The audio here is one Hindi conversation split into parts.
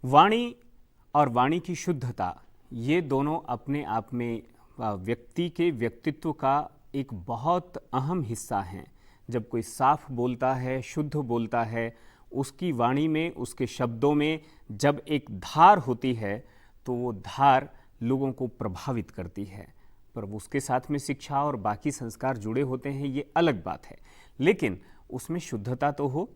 वाणी और वाणी की शुद्धता, ये दोनों अपने आप में व्यक्ति के व्यक्तित्व का एक बहुत अहम हिस्सा हैं। जब कोई साफ बोलता है, शुद्ध बोलता है, उसकी वाणी में, उसके शब्दों में जब एक धार होती है तो वो धार लोगों को प्रभावित करती है। पर उसके साथ में शिक्षा और बाकी संस्कार जुड़े होते हैं, ये अलग बात है। लेकिन उसमें शुद्धता तो हो,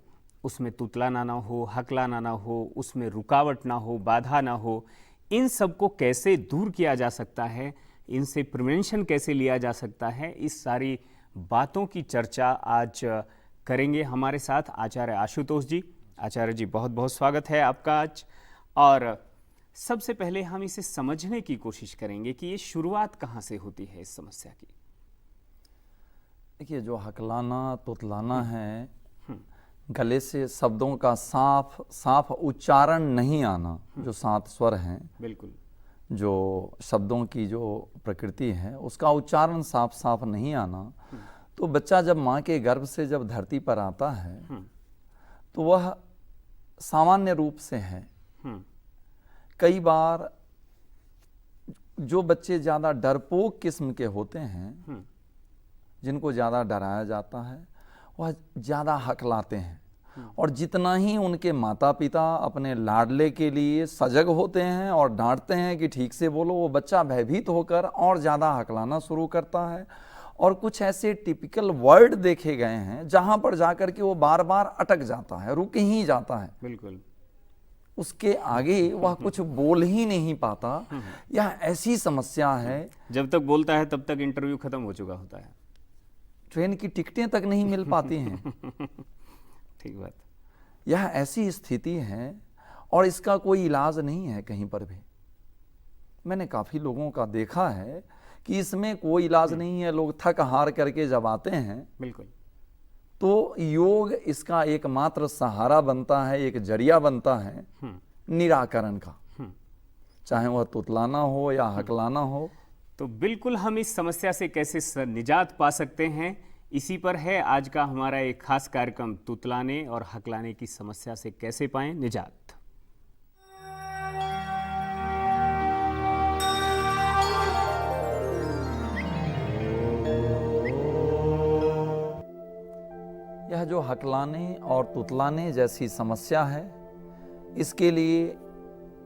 उसमें तुतलाना ना हो, हकलाना ना हो, उसमें रुकावट ना हो, बाधा ना हो। इन सब को कैसे दूर किया जा सकता है, इनसे प्रिवेंशन कैसे लिया जा सकता है, इस सारी बातों की चर्चा आज करेंगे हमारे साथ आचार्य आशुतोष जी। आचार्य जी, बहुत बहुत स्वागत है आपका आज। और सबसे पहले हम इसे समझने की कोशिश करेंगे कि ये शुरुआत कहाँ से होती है इस समस्या की। देखिए, जो हकलाना तुतलाना है, गले से शब्दों का साफ साफ उच्चारण नहीं आना, जो 7 स्वर हैं, बिल्कुल, जो शब्दों की जो प्रकृति है उसका उच्चारण साफ साफ नहीं आना, तो बच्चा जब माँ के गर्भ से जब धरती पर आता है तो वह सामान्य रूप से है। कई बार जो बच्चे ज़्यादा डरपोक किस्म के होते हैं, जिनको ज़्यादा डराया जाता है, वह ज़्यादा हकलाते हैं। और जितना ही उनके माता पिता अपने लाडले के लिए सजग होते हैं और डांटते हैं कि ठीक से बोलो, वो बच्चा भयभीत होकर और ज़्यादा हकलाना शुरू करता है। और कुछ ऐसे टिपिकल वर्ड देखे गए हैं जहाँ पर जाकर के वो बार बार अटक जाता है, रुक ही जाता है, बिल्कुल, उसके आगे वह कुछ बोल ही नहीं पाता। यह ऐसी समस्या है, जब तक बोलता है तब तक इंटरव्यू खत्म हो चुका होता है, ट्रेन की टिकटें तक नहीं मिल पाती हैं। ठीक बात। यह ऐसी स्थिति है और इसका कोई इलाज नहीं है कहीं पर भी। मैंने काफ़ी लोगों का देखा है कि इसमें कोई इलाज नहीं है। लोग थक हार करके जब आते हैं, बिल्कुल, तो योग इसका एकमात्र सहारा बनता है, एक जरिया बनता है निराकरण का, चाहे वह तुतलाना हो या हकलाना हो। तो बिल्कुल हम इस समस्या से कैसे निजात पा सकते हैं, इसी पर है आज का हमारा एक खास कार्यक्रम, तुतलाने और हकलाने की समस्या से कैसे पाएं निजात। यह जो हकलाने और तुतलाने जैसी समस्या है, इसके लिए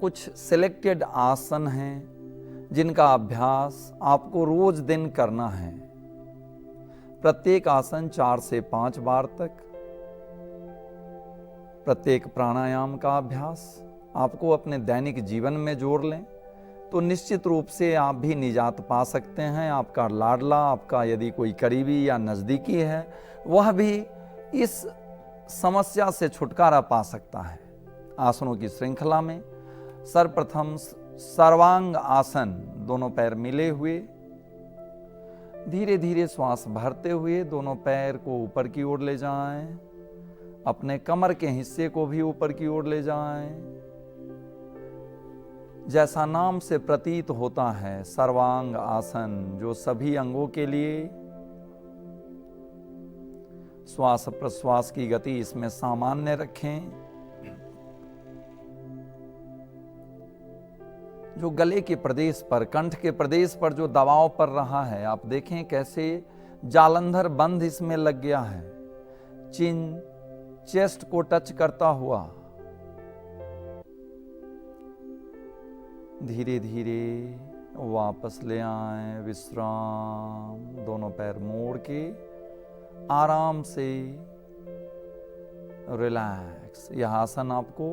कुछ सिलेक्टेड आसन हैं जिनका अभ्यास आपको रोज दिन करना है। प्रत्येक आसन 4 से 5 बार तक। प्रत्येक प्राणायाम का अभ्यास आपको अपने दैनिक जीवन में जोड़ लें तो निश्चित रूप से आप भी निजात पा सकते हैं। आपका लाडला, आपका यदि कोई करीबी या नज़दीकी है, वह भी इस समस्या से छुटकारा पा सकता है। आसनों की श्रृंखला में सर्वप्रथम सर्वांग आसन, दोनों पैर मिले हुए, धीरे धीरे श्वास भरते हुए दोनों पैर को ऊपर की ओर ले जाएं, अपने कमर के हिस्से को भी ऊपर की ओर ले जाएं। जैसा नाम से प्रतीत होता है, सर्वांग आसन, जो सभी अंगों के लिए श्वास प्रश्वास की गति इसमें सामान्य रखें। जो गले के प्रदेश पर, कंठ के प्रदेश पर जो दबाव पड़ रहा है, आप देखें कैसे जालंधर बंध इसमें लग गया है, चिन चेस्ट को टच करता हुआ। धीरे धीरे वापस ले आए, विश्राम, दोनों पैर मोड़ के आराम से रिलैक्स। यह आसन आपको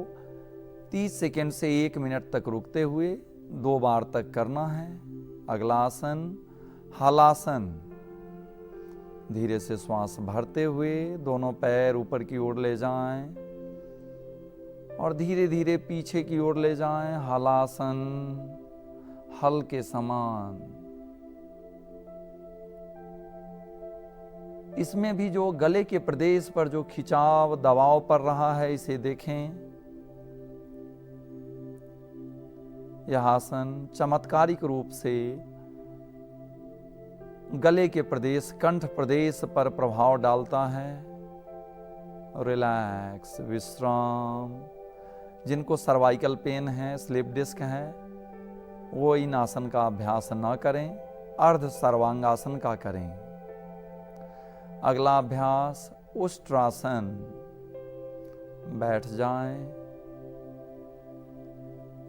30 सेकेंड से 1 मिनट तक रुकते हुए 2 बार तक करना है। अगला आसन हलासन। धीरे से श्वास भरते हुए दोनों पैर ऊपर की ओर ले जाएं और धीरे धीरे पीछे की ओर ले जाएं। हलासन, हल के समान। इसमें भी जो गले के प्रदेश पर जो खिंचाव दबाव पड़ रहा है, इसे देखें। यह आसन चमत्कारिक रूप से गले के प्रदेश, कंठ प्रदेश पर प्रभाव डालता है। रिलैक्स, विश्राम। जिनको सर्वाइकल पेन है, स्लिप डिस्क है, वो इन आसन का अभ्यास ना करें, अर्ध सर्वांगासन का करें। अगला अभ्यास उष्ट्रासन। बैठ जाएं,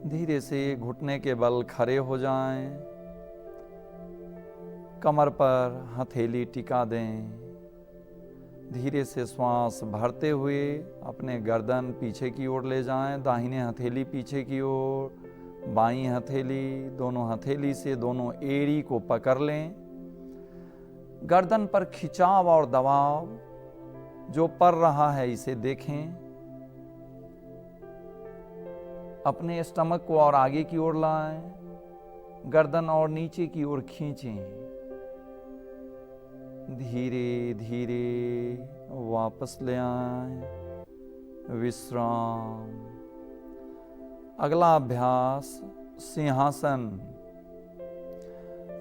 धीरे से घुटने के बल खड़े हो जाएं, कमर पर हथेली टिका दें, धीरे से श्वास भरते हुए अपने गर्दन पीछे की ओर ले जाएं, दाहिने हथेली पीछे की ओर, बाईं हथेली, दोनों हथेली से दोनों एड़ी को पकड़ लें। गर्दन पर खिंचाव और दबाव जो पड़ रहा है इसे देखें। अपने स्टमक को और आगे की ओर लाएं, गर्दन और नीचे की ओर खींचें। धीरे धीरे वापस ले आएं, विश्राम। अगला अभ्यास सिंहासन।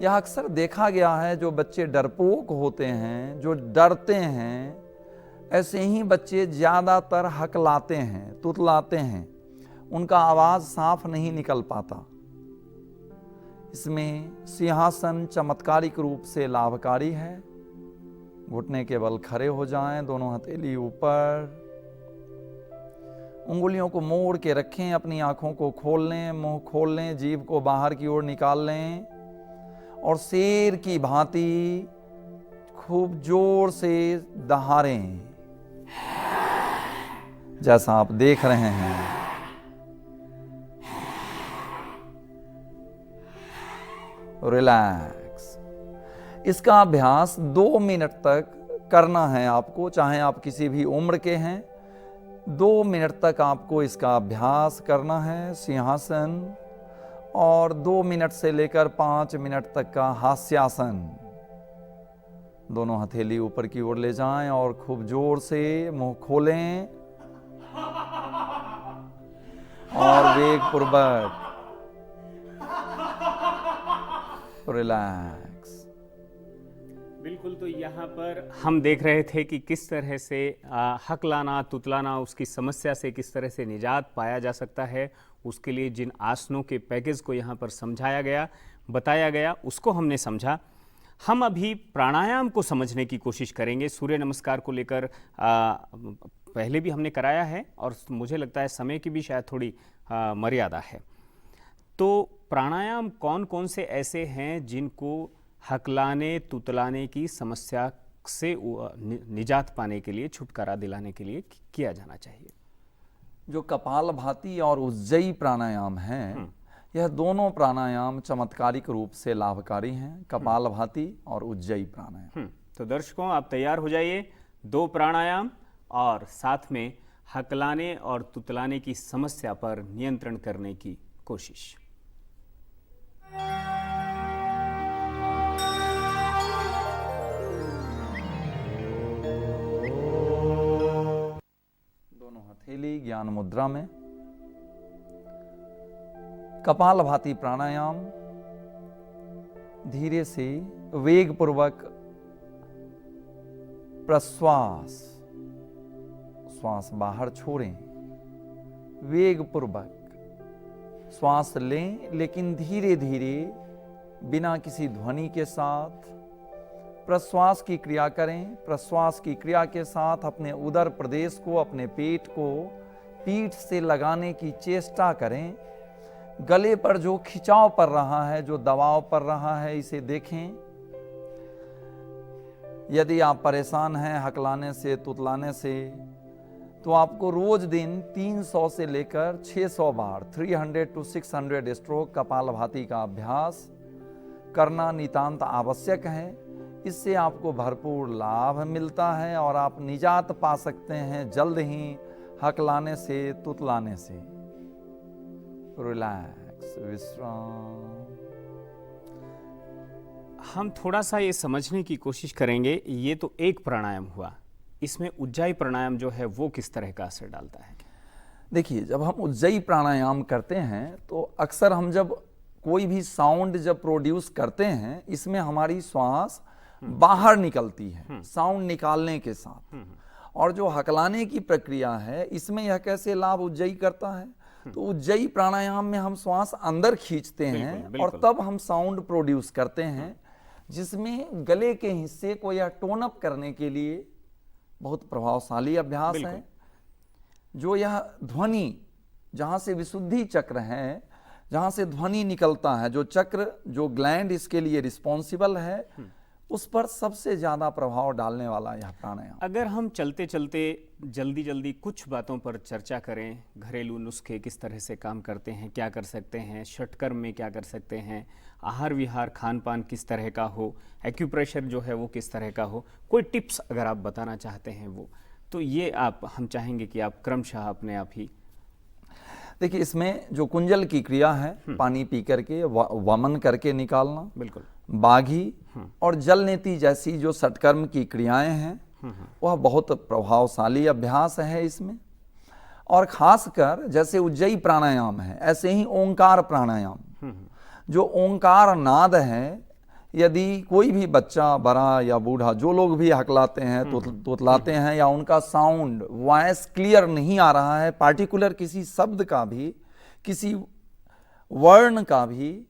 यह अक्सर देखा गया है, जो बच्चे डरपोक होते हैं, जो डरते हैं, ऐसे ही बच्चे ज्यादातर हकलाते हैं, तुतलाते हैं, उनका आवाज साफ नहीं निकल पाता। इसमें सिंहासन चमत्कारिक रूप से लाभकारी है। घुटने के बल खड़े हो जाएं, दोनों हथेली ऊपर, उंगलियों को मोड़ के रखें, अपनी आंखों को खोल लें, मुंह खोल लें, जीभ को बाहर की ओर निकाल लें और शेर की भांति खूब जोर से दहाड़ें, जैसा आप देख रहे हैं। रिलैक्स। इसका अभ्यास 2 मिनट तक करना है आपको, चाहे आप किसी भी उम्र के हैं। 2 मिनट तक आपको इसका अभ्यास करना है, सिंहासन, और 2 मिनट से लेकर 5 मिनट तक का हास्यासन। दोनों हथेली ऊपर की ओर ले जाएं और खूब जोर से मुंह खोलें और वेग पूर्वक रिलैक्स। बिल्कुल। तो यहाँ पर हम देख रहे थे कि किस तरह से हकलाना, तुतलाना, उसकी समस्या से किस तरह से निजात पाया जा सकता है। उसके लिए जिन आसनों के पैकेज को यहाँ पर समझाया गया, बताया गया, उसको हमने समझा। हम अभी प्राणायाम को समझने की कोशिश करेंगे। सूर्य नमस्कार को लेकर पहले भी हमने कराया है और मुझे लगता है समय की भी शायद थोड़ी मर्यादा है। तो प्राणायाम कौन कौन से ऐसे हैं जिनको हकलाने, तुतलाने की समस्या से निजात पाने के लिए, छुटकारा दिलाने के लिए किया जाना चाहिए? जो कपालभाति और उज्जयी प्राणायाम हैं, यह दोनों प्राणायाम चमत्कारिक रूप से लाभकारी हैं, कपालभाति और उज्जयी प्राणायाम। तो दर्शकों, आप तैयार हो जाइए। 2 प्राणायाम और साथ में हकलाने और तुतलाने की समस्या पर नियंत्रण करने की कोशिश। दोनों हथेली ज्ञान मुद्रा में। कपालभाति प्राणायाम। धीरे से वेग पूर्वक प्रश्वास, श्वास बाहर छोड़ें, वेग पूर्वक श्वास लें, लेकिन धीरे धीरे बिना किसी ध्वनि के साथ प्रश्वास की क्रिया करें। प्रश्वास की क्रिया के साथ अपने उदर प्रदेश को, अपने पेट को पीठ से लगाने की चेष्टा करें। गले पर जो खिंचाव पड़ रहा है, जो दबाव पड़ रहा है, इसे देखें। यदि आप परेशान हैं हकलाने से, तुतलाने से, तो आपको रोज दिन 300 से लेकर 600 बार 300 to 600 स्ट्रोक कपालभाति का अभ्यास करना नितांत आवश्यक है। इससे आपको भरपूर लाभ मिलता है और आप निजात पा सकते हैं जल्द ही हकलाने से, तुतलाने से। रिलैक्स, विश्राम। हम थोड़ा सा ये समझने की कोशिश करेंगे। ये तो एक प्राणायाम हुआ, इसमें उज्जाई प्राणायाम जो है वो किस तरह का असर डालता है? देखिए, जब हम उज्जयी प्राणायाम करते हैं तो अक्सर हम जब कोई भी साउंड जब प्रोड्यूस करते हैं, इसमें हमारी श्वास बाहर निकलती है साउंड निकालने के साथ। और जो हकलाने की प्रक्रिया है, इसमें यह कैसे लाभ उज्जयी करता है? तो उज्जयी प्राणायाम में हम श्वास अंदर खींचते हैं और तब हम साउंड प्रोड्यूस करते हैं, जिसमें गले के हिस्से को यह टोन अप करने के लिए बहुत प्रभावशाली अभ्यास है। जो यह ध्वनि, जहाँ से विशुद्धि चक्र है, जहाँ से ध्वनि निकलता है, जो चक्र, जो ग्लैंड इसके लिए रिस्पॉन्सिबल है, उस पर सबसे ज़्यादा प्रभाव डालने वाला यह प्राणायाम। अगर हम चलते चलते जल्दी जल्दी कुछ बातों पर चर्चा करें, घरेलू नुस्खे किस तरह से काम करते हैं, क्या कर सकते हैं, षटकर्म में क्या कर सकते हैं, आहार विहार खान पान किस तरह का हो, एक्यूप्रेशर जो है वो किस तरह का हो, कोई टिप्स अगर आप बताना चाहते हैं वो, तो ये हम चाहेंगे कि आप क्रमशः अपने आप ही। देखिए, इसमें जो कुंजल की क्रिया है, पानी पी करके वमन करके निकालना, बिल्कुल, बाघी और जल नेति जैसी जो षटकर्म की क्रियाएं हैं, वह बहुत प्रभावशाली अभ्यास है इसमें। और खासकर जैसे उज्जयी प्राणायाम है, ऐसे ही ओंकार प्राणायाम, जो ओंकार नाद है, यदि कोई भी बच्चा, बड़ा या बूढ़ा, जो लोग भी हकलाते हैं, तोतलाते हैं, या उनका साउंड, वॉइस क्लियर नहीं आ रहा है, पार्टिकुलर किसी शब्द का भी, किसी वर्ण का भी,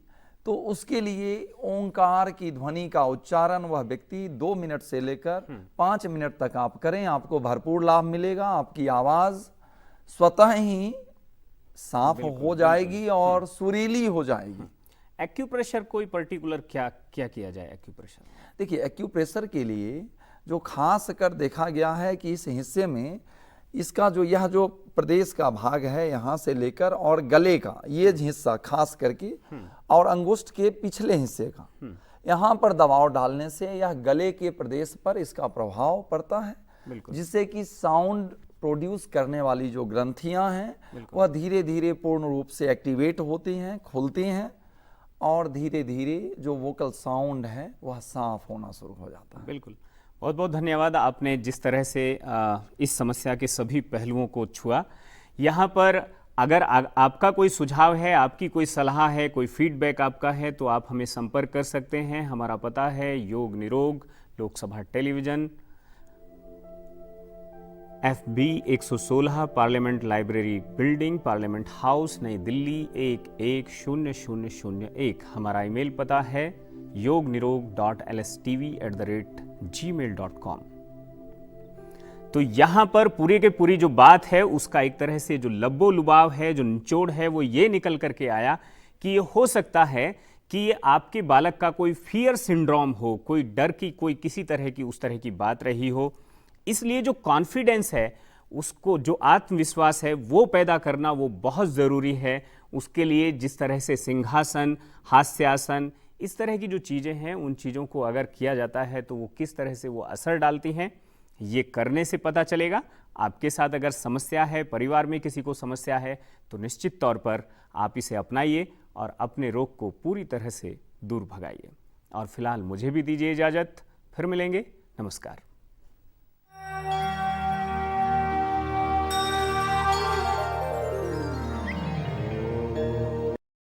तो उसके लिए ओंकार की ध्वनि का उच्चारण वह व्यक्ति 2 मिनट से लेकर 5 मिनट तक आप करें, आपको भरपूर लाभ मिलेगा। आपकी आवाज स्वतः ही साफ हो जाएगी और सुरीली हो जाएगी। एक्यूप्रेशर कोई पर्टिकुलर क्या किया जाए एक्यूप्रेशर? देखिए, एक्यूप्रेशर के लिए जो खास कर देखा गया है कि इस हिस्से में इसका यह जो प्रदेश का भाग है, यहाँ से लेकर और गले का ये हिस्सा खास करके, और अंगुष्ठ के पिछले हिस्से का, यहाँ पर दबाव डालने से यह गले के प्रदेश पर इसका प्रभाव पड़ता है, जिससे कि साउंड प्रोड्यूस करने वाली जो ग्रंथियाँ हैं वह धीरे धीरे पूर्ण रूप से एक्टिवेट होती हैं, खुलती हैं, और धीरे धीरे जो वोकल साउंड है वह साफ होना शुरू हो जाता है। बिल्कुल, बहुत बहुत धन्यवाद। आपने जिस तरह से इस समस्या के सभी पहलुओं को छुआ। यहाँ पर अगर आपका कोई सुझाव है, आपकी कोई सलाह है, कोई फीडबैक आपका है, तो आप हमें संपर्क कर सकते हैं। हमारा पता है योग निरोग, Lok Sabha television, FB 116, parliament library building, parliament house, नई दिल्ली 110001। हमारा ईमेल पता है yognirog.lstv@gmail.com। तो यहाँ पर पूरे के पूरी जो बात है उसका एक तरह से जो लब्बो लुबाव है, जो निचोड़ है, वो ये निकल करके आया कि ये हो सकता है कि ये आपके बालक का कोई फियर सिंड्रोम हो, कोई डर की, कोई किसी तरह की उस तरह की बात रही हो। इसलिए जो कॉन्फिडेंस है, उसको, जो आत्मविश्वास है, वो पैदा करना वो बहुत ज़रूरी है। उसके लिए जिस तरह से सिंहासन, हास्यासन, इस तरह की जो चीज़ें हैं, उन चीज़ों को अगर किया जाता है तो वो किस तरह से वो असर डालती हैं, ये करने से पता चलेगा। आपके साथ अगर समस्या है, परिवार में किसी को समस्या है, तो निश्चित तौर पर आप इसे अपनाइए और अपने रोग को पूरी तरह से दूर भगाइए। और फिलहाल मुझे भी दीजिए इजाज़त, फिर मिलेंगे। नमस्कार।